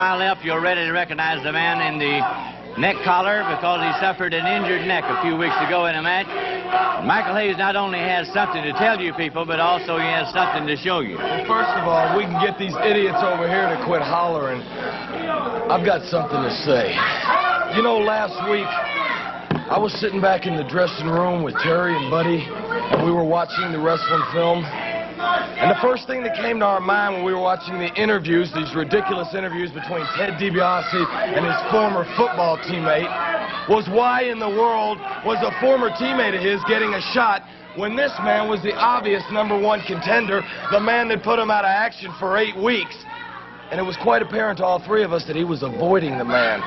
My left, you're ready to recognize the man in the neck collar because he suffered an injured neck a few weeks ago in a match. Michael Hayes not only has something to tell you people, but also he has something to show you. Well, first of all, we can get these idiots over here to quit hollering. I've got something to say. You know, last week, I was sitting back in the dressing room with Terry and Buddy, and we were watching the wrestling film. And the first thing that came to our mind when we were watching the interviews, these ridiculous interviews between Ted DiBiase and his former football teammate, was why in the world was a former teammate of his getting a shot when this man was the obvious #1 contender, the man that put him out of action for 8 weeks. And it was quite apparent to all three of us that he was avoiding the man.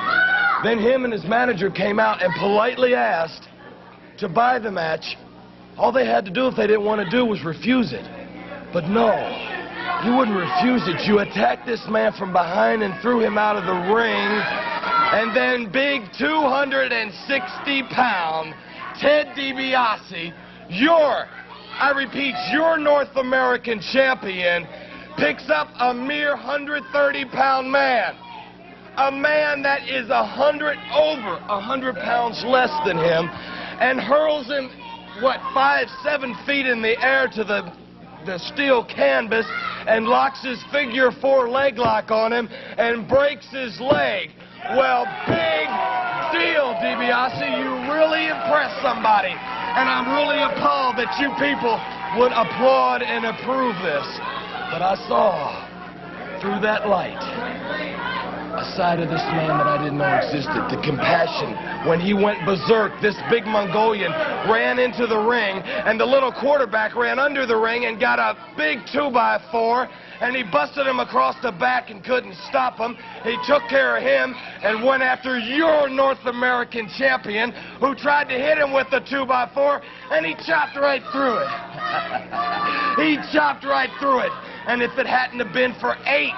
Then him and his manager came out and politely asked to buy the match. All they had to do if they didn't want to do was refuse it. But no, you wouldn't refuse it. You attacked this man from behind and threw him out of the ring. And then big 260-pound Ted DiBiase, I repeat, your North American champion, picks up a mere 130-pound man. A man that is over 100 pounds less than him, and hurls him, 5-7 feet in the air to the steel canvas and locks his figure 4 leg lock on him and breaks his leg. Well, big deal, DiBiase. You really impressed somebody. And I'm really appalled that you people would applaud and approve this. But I saw through that light a side of this man that I didn't know existed. The compassion. When he went berserk, this big Mongolian ran into the ring, and the little quarterback ran under the ring and got a big 2x4, and he busted him across the back and couldn't stop him. He took care of him and went after your North American champion, who tried to hit him with the 2x4, and he chopped right through it. He chopped right through it. And if it hadn't have been for 8,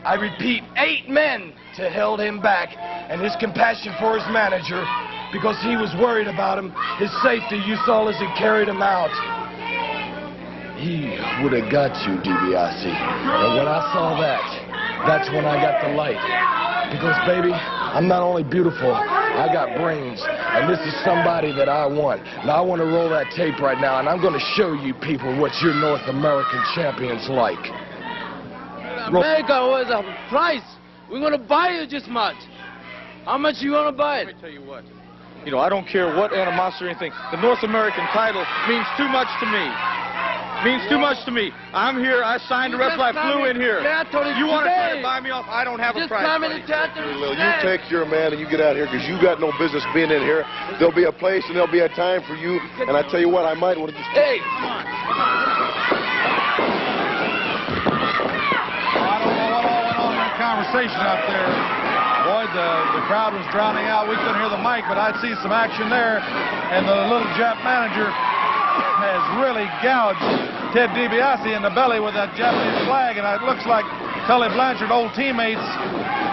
I repeat, 8 men to held him back, and his compassion for his manager, because he was worried about him, his safety, you saw as he carried him out. He would have got you, DiBiase. And when I saw that, that's when I got the light. Because, baby, I'm not only beautiful, I got brains, and this is somebody that I want. Now, I want to roll that tape right now, and I'm going to show you people what your North American champion's like. America was a price. We're going to buy you this much. How much you going to buy it? Let me tell you what. You know, I don't care what animosity or anything. The North American title means too much to me. Means too much to me. I'm here. I signed the wrestler. I flew in here. You want to try to buy me off? I don't have a price. You take your man and you get out here because you got no business being in here. There'll be a place and there'll be a time for you. And I tell you what, I might want to just... Hey! Come on. Conversation out there. Boy, the crowd was drowning out. We couldn't hear the mic, but I'd see some action there. And the little Jap manager has really gouged Ted DiBiase in the belly with that Japanese flag. And it looks like Tully Blanchard, old teammates,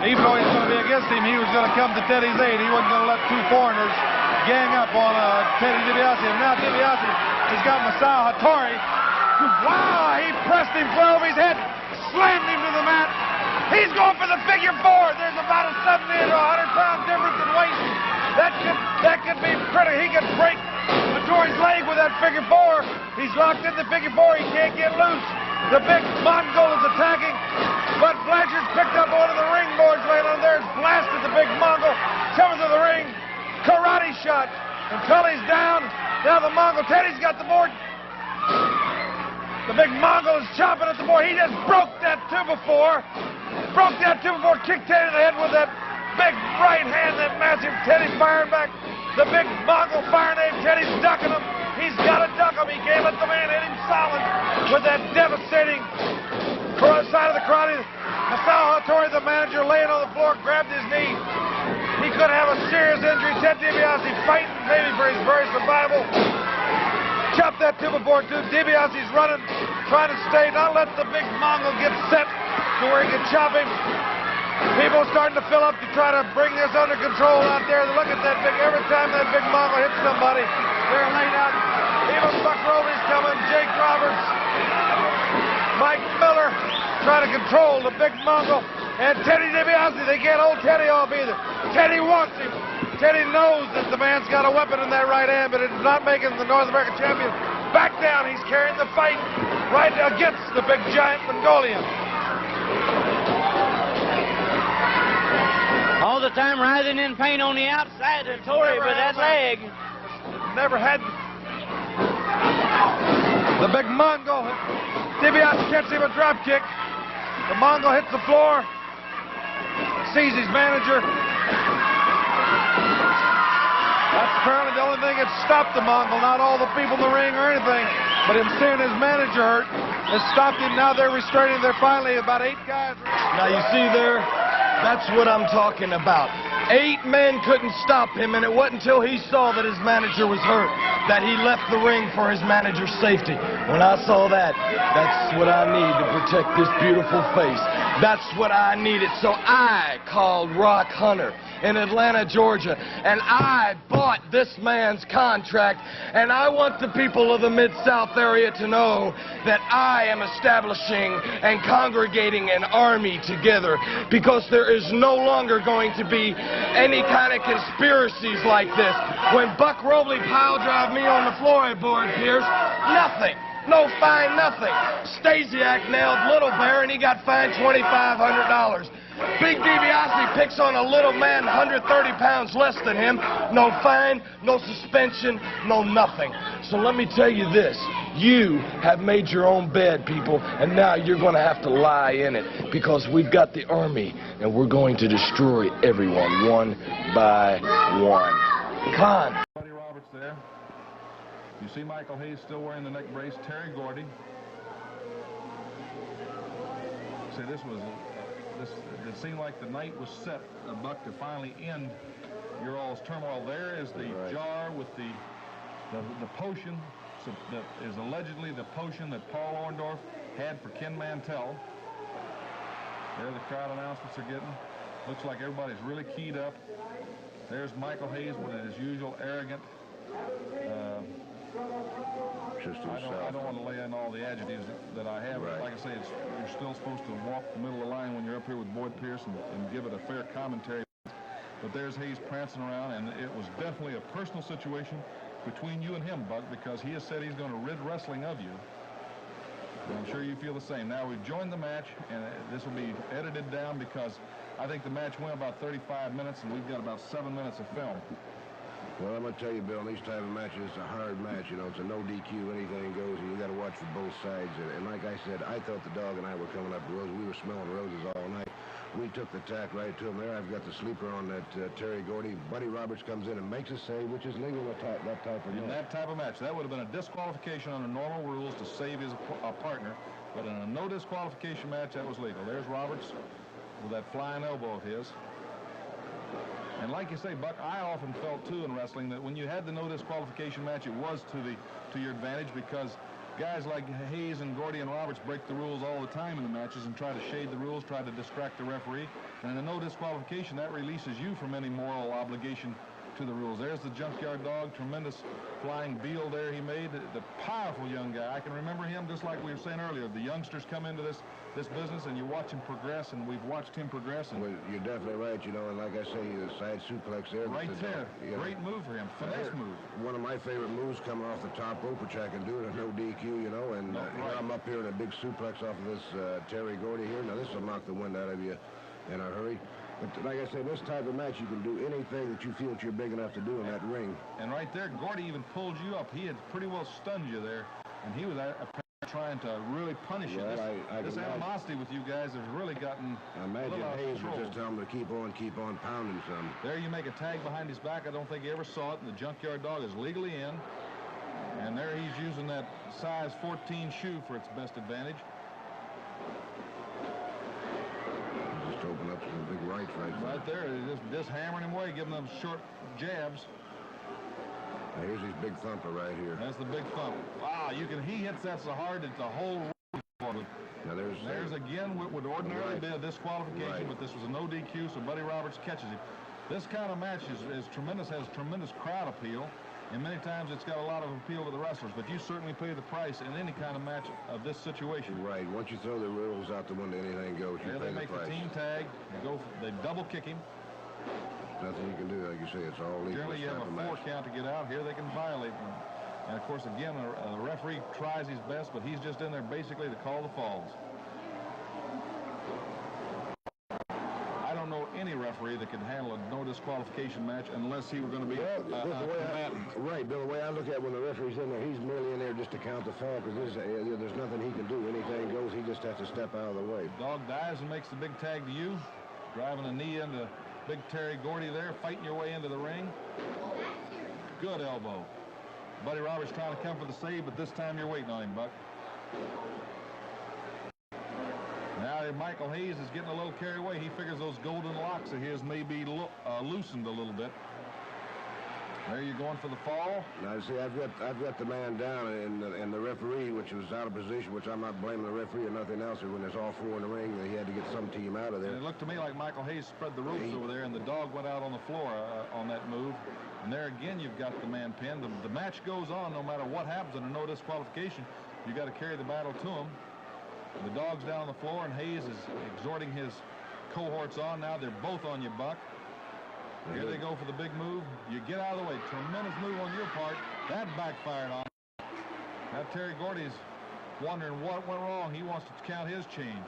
even though he's going to be against him, he was going to come to Teddy's aid. He wasn't going to let 2 foreigners gang up on Teddy DiBiase. And now DiBiase has got Masao Hattori. Wow, he pressed him flat over his head, slammed him to the mat. He's going for the figure 4. There's about a 70 to 100-pound difference in weight. That could be critical. He could break Hattori's leg with that figure 4. He's locked in the figure 4. He can't get loose. The big Mongol is attacking, but Blanchard's picked up one of the ring boards right on there and blasted the big Mongol. Comes to the ring. Karate shot. And Tully's down. Now the Mongol. Teddy's got the board. The big Mongol is chopping at the board. He just broke that 2x4. Broke that 2x4, kicked Teddy in the head with that big right hand, that massive. Teddy's firing back. The big Mongol firing at him. Teddy's ducking him. He's got to duck him. He can't let the man hit him solid with that devastating side of the karate. Masao Hattori, the manager, laying on the floor, grabbed his knee. He could have a serious injury. Ted DiBiase fighting maybe for his very survival. Chop that 2x4 too. DiBiase's running, trying to stay, not let the big Mongol get set to where he can chop him. People starting to fill up to try to bring this under control out there. Look at that big, every time that big Mongol hits somebody, they're laid out. Even Buck Rowley's coming, Jake Roberts, Mike Miller, trying to control the big Mongol. And Teddy DiBiase, they can't hold Teddy off either. Teddy wants him. Teddy knows that the man's got a weapon in that right hand, but it is not making the North American champion back down. He's carrying the fight right against the big giant Mongolian. All the time writhing in pain on the outside of Torrie with that leg. Never had the big Mongol. DiBiase can't see a drop kick. The Mongol hits the floor, sees his manager. That's apparently the only thing that stopped the Mongol, not all the people in the ring or anything, but him seeing his manager hurt has stopped him. Now they're restraining. They're finally about 8 guys. Now you see there, that's what I'm talking about. 8 men couldn't stop him, and it wasn't until he saw that his manager was hurt that he left the ring for his manager's safety. When I saw that, that's what I need to protect this beautiful face. That's what I needed. So I called Rock Hunter in Atlanta, Georgia, and I bought this man's contract, and I want the people of the Mid-South area to know that I am establishing and congregating an army together, because there is no longer going to be any kind of conspiracies like this. When Buck Robley pile drive me on the floorboard, Pierce, nothing. No fine, nothing. Stasiak nailed Little Bear, and he got fined $2,500. Big DiBiase picks on a little man 130 pounds less than him. No fine, no suspension, no nothing. So let me tell you this. You have made your own bed, people, and now you're going to have to lie in it, because we've got the army, and we're going to destroy everyone one by one. Khan. Buddy Roberts there. You see Michael Hayes still wearing the neck brace. Terry Gordy. See, it seemed like the night was set, Buck, to finally end your all's turmoil. There is the jar with the potion that is allegedly the potion that Paul Orndorff had for Ken Mantell. There the crowd announcements are getting. Looks like everybody's really keyed up. There's Michael Hayes with his usual arrogant. I don't want to lay in all the adjectives that I have. Right. Like I say, you're still supposed to walk the middle of the line when you're up here with Boyd Pierce and give it a fair commentary. But there's Hayes prancing around, and it was definitely a personal situation between you and him, Buck, because he has said he's going to rid wrestling of you. And I'm sure you feel the same. Now, we've joined the match, and this will be edited down because I think the match went about 35 minutes, and we've got about 7 minutes of film. Well, I'm going to tell you, Bill, in these type of matches, it's a hard match. You know, it's a no DQ, anything goes, and you got to watch for both sides. And like I said, I thought the dog and I were coming up the roses. We were smelling roses all night. We took the tack right to him there. I've got the sleeper on that Terry Gordy. Buddy Roberts comes in and makes a save, which is legal in that type of match. In that type of match, that would have been a disqualification under normal rules to save his partner. But in a no disqualification match, that was legal. There's Roberts with that flying elbow of his. And like you say, Buck, I often felt, too, in wrestling that when you had the no disqualification match, it was to your advantage, because guys like Hayes and Gordy and Roberts break the rules all the time in the matches and try to shade the rules, try to distract the referee. And in a no disqualification, that releases you from any moral obligation to the rules. There's the Junkyard Dog, tremendous flying Beal there he made. The powerful young guy. I can remember him, just like we were saying earlier. The youngsters come into this business, and you watch him progress, and we've watched him progress. And well, you're definitely right, you know, and like I say, the side suplex there. Right there. Great move for him. Finesse move. One of my favorite moves coming off the top rope, which I can do in a no DQ, you know, and here I'm up here in a big suplex off of this Terry Gordy here. Now, this will knock the wind out of you in a hurry. But like I say, this type of match, you can do anything that you feel that you're big enough to do in that ring. And right there, Gordy even pulled you up. He had pretty well stunned you there, and he was trying to really punish you. This animosity with you guys has really gotten I imagine Hayes was just telling him to keep on pounding some. There you make a tag behind his back. I don't think he ever saw it, and the Junkyard Dog is legally in. And there he's using that size 14 shoe for its best advantage. Just open up some big rights right there. Just hammering him away, giving them short jabs. Now here's his big thumper right here. That's the big thump. Wow, he hits that so hard that the whole now there's again what would ordinarily be a disqualification, but this was a no DQ, so Buddy Roberts catches him. This kind of match is tremendous, has tremendous crowd appeal. And many times it's got a lot of appeal to the wrestlers, but you certainly pay the price in any kind of match of this situation. Right. Once you throw the rules out the window, anything goes. You There pay they the make price. the team tag. They double kick him. Nothing you can do, like you say. It's all legal. Generally, you have a 4 count to get out. Here they can violate them. And of course, again, the referee tries his best, but he's just in there basically to call the falls. I don't know any referee that can handle a no disqualification match unless he were going to be a combatant. Right, Bill, the way I look at it, when the referee's in there, he's merely in there just to count the fall, because there's nothing he can do. Anything goes, he just has to step out of the way. Dog dives and makes the big tag to you, driving a knee into Big Terry Gordy there, fighting your way into the ring. Good elbow. Buddy Roberts trying to come for the save, but this time you're waiting on him, Buck. Now Michael Hayes is getting a little carried away. He figures those golden locks of his may be loosened a little bit. There you're going for the fall. Now, see, I've got the man down, and the referee, which was out of position, which I'm not blaming the referee or nothing else. When there's all 4 in the ring, he had to get some team out of there. And it looked to me like Michael Hayes spread the ropes over there, and the dog went out on the floor on that move. And there again, you've got the man pinned. The match goes on no matter what happens under no disqualification. You got to carry the battle to him. The dog's down on the floor, and Hayes is exhorting his cohorts on. Now they're both on you, Buck. Here they go for the big move. You get out of the way. Tremendous move on your part. That backfired on. Now Terry Gordy's wondering what went wrong. He wants to count his change.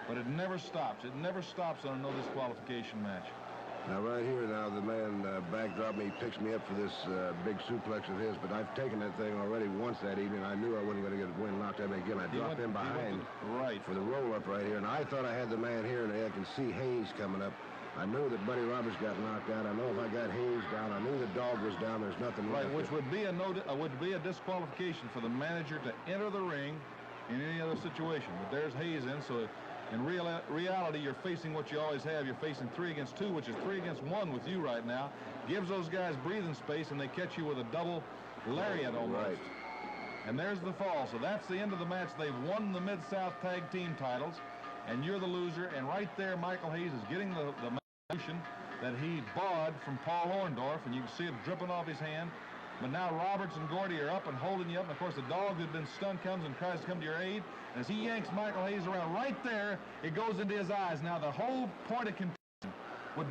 But it never stops. It never stops on a no disqualification match. Now, right here, now, the man backdrop me, picks me up for this big suplex of his, but I've taken that thing already once that evening. I knew I wasn't going to get a win knocked out again. I dropped him behind for the roll-up right here, and I thought I had the man here, and I can see Hayes coming up. I knew that Buddy Roberts got knocked out. I know if I got Hayes down, I knew the dog was down. There's nothing left. Right, which would be a disqualification for the manager to enter the ring in any other situation. But there's Hayes in, so in reality, you're facing what you always have. You're facing 3 against 2, which is 3 against 1 with you right now. Gives those guys breathing space, and they catch you with a double lariat almost. Right. And there's the fall. So that's the end of the match. They've won the Mid-South Tag Team titles, and you're the loser. And right there, Michael Hayes is getting the that he bought from Paul Orndorff, and you can see it dripping off his hand. But now Roberts and Gordy are up and holding you up, and of course the dog who'd been stunned comes and tries to come to your aid. And as he yanks Michael Hayes around right there, it goes into his eyes. Now the whole point of contention,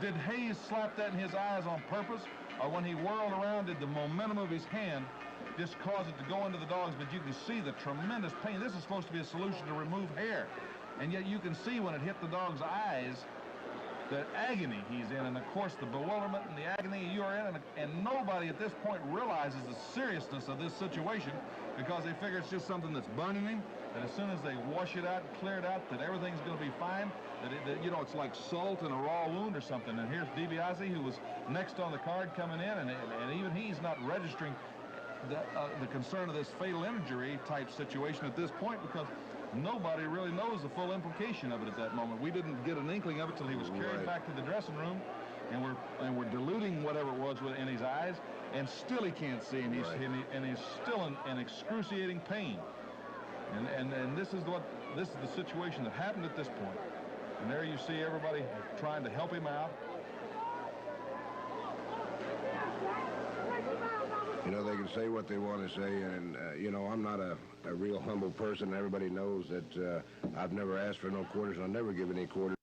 did Hayes slap that in his eyes on purpose, or when he whirled around, did the momentum of his hand just cause it to go into the dogs? But you can see the tremendous pain. This is supposed to be a solution to remove hair, and yet you can see when it hit the dog's eyes the agony he's in, and of course the bewilderment and the agony you're in, and nobody at this point realizes the seriousness of this situation, because they figure it's just something that's burning him, and as soon as they wash it out, clear it out, that everything's going to be fine, that you know, it's like salt in a raw wound or something. And here's DiBiase, who was next on the card, coming in, and even he's not registering the concern of this fatal injury type situation at this point, because nobody really knows the full implication of it at that moment. We didn't get an inkling of it till he was carried back to the dressing room, and we're diluting whatever it was in his eyes, and still he can't see, and he's still in excruciating pain. And this is the situation that happened at this point. And there you see everybody trying to help him out. You know, they can say what they want to say, and, you know, I'm not a real humble person. Everybody knows that I've never asked for no quarters, and I'll never give any quarters.